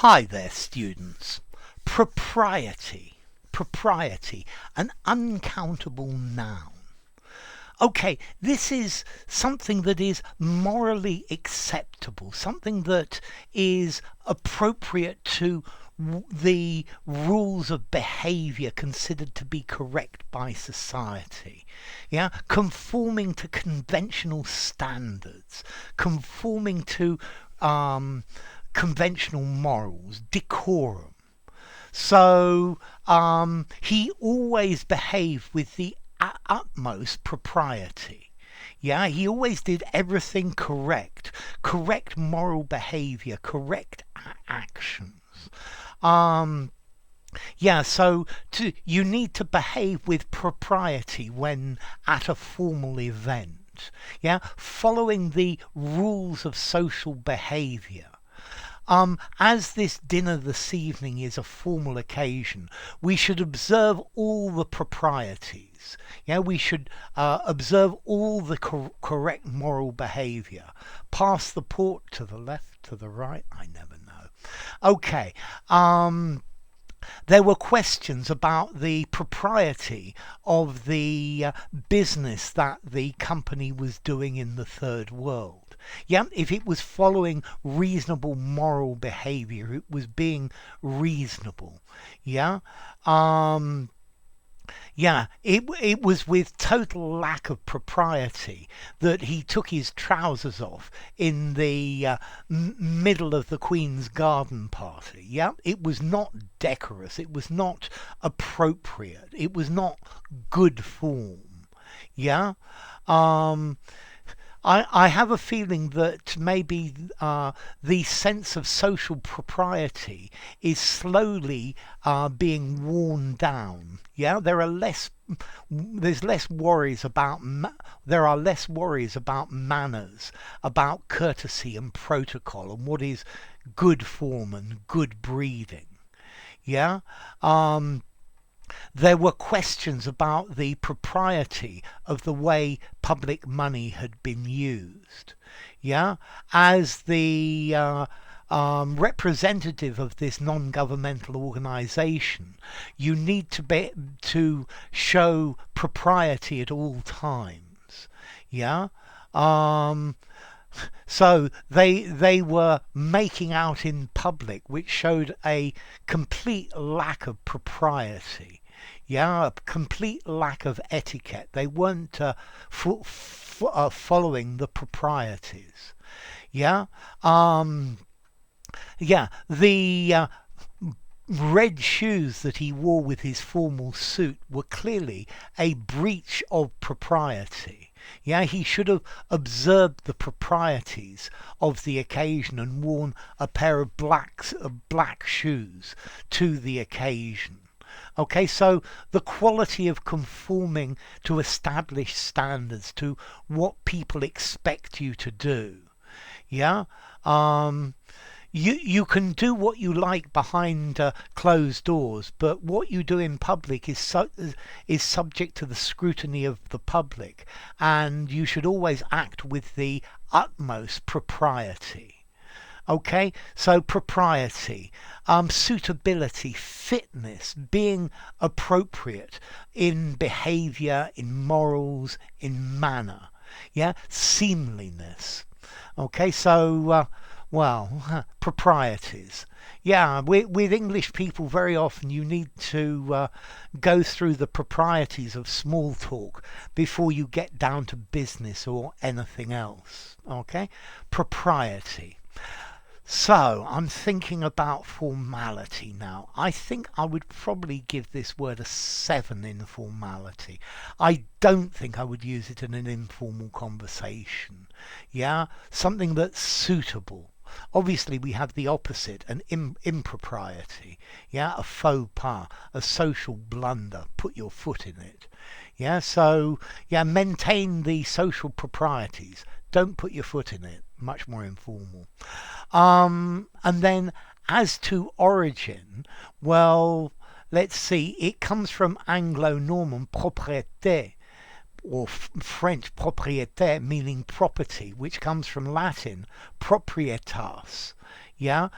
Hi there, students. Propriety. Propriety, an uncountable noun. Okay, this is something that is morally acceptable, something that is appropriate to the rules of behavior considered to be correct by society. Yeah, conforming to conventional standards, conforming to conventional morals, decorum. So he always behaved with the utmost propriety. Yeah, he always did everything correct, correct moral behavior, correct actions. Yeah, so you need to behave with propriety when at a formal event. Yeah, following the rules of social behavior. As this dinner this evening is a formal occasion, we should observe all the proprieties. Yeah, we should observe all the correct moral behavior. Pass the port to the left, to the right, I never know. Okay, there were questions about the propriety of the business that the company was doing in the third world. Yeah, if it was following reasonable moral behavior, it was being reasonable. Yeah. Yeah, it was with total lack of propriety that he took his trousers off in the middle of the Queen's garden party. Yeah, it was not decorous. It was not appropriate. It was not good form. Yeah. I have a feeling that maybe the sense of social propriety is slowly being worn down. Yeah, there's less worries about there are less worries about manners, about courtesy and protocol, and what is good form and good breeding. Yeah. There were questions about the propriety of the way public money had been used. Yeah, as the representative of this non-governmental organization, you need to show propriety at all times. Yeah. So they were making out in public, which showed a complete lack of propriety. Yeah, a complete lack of etiquette. They weren't following the proprieties. Yeah, yeah. The red shoes that he wore with his formal suit were clearly a breach of propriety. Yeah, he should have observed the proprieties of the occasion and worn a pair of black shoes to the occasion. Okay, so the quality of conforming to established standards, to what people expect you to do. Yeah. You can do what you like behind closed doors, but what you do in public is subject to the scrutiny of the public, and you should always act with the utmost propriety. Okay, so propriety, suitability, fitness, being appropriate in behavior, in morals, in manner. Yeah, seemliness. Okay, so well, proprieties. Yeah, with English people, very often you need to go through the proprieties of small talk before you get down to business or anything else. Okay, propriety. So, I'm thinking about formality now. I think I would probably give this word a 7 in formality. I don't think I would use it in an informal conversation. Yeah, something that's suitable. Obviously, we have the opposite, an impropriety. Yeah, a faux pas, a social blunder. Put your foot in it. Yeah, so, yeah, maintain the social proprieties. Don't put your foot in it. Much more informal. And then as to origin, well, let's see, it comes from Anglo-Norman propriété, or French propriété, meaning property, which comes from Latin proprietas, yeah,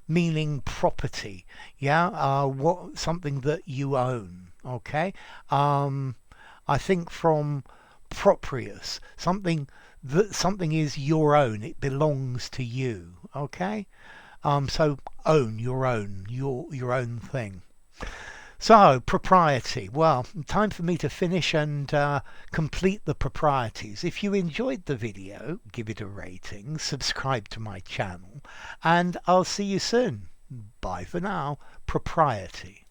meaning property, yeah, what something that you own. Okay, I think from proprius, something is your own, it belongs to you. Okay, so own your own thing. So, propriety. Well, time for me to finish and complete the proprieties. If you enjoyed the video, give it a rating, subscribe to my channel, and I'll see you soon. Bye for now. Propriety.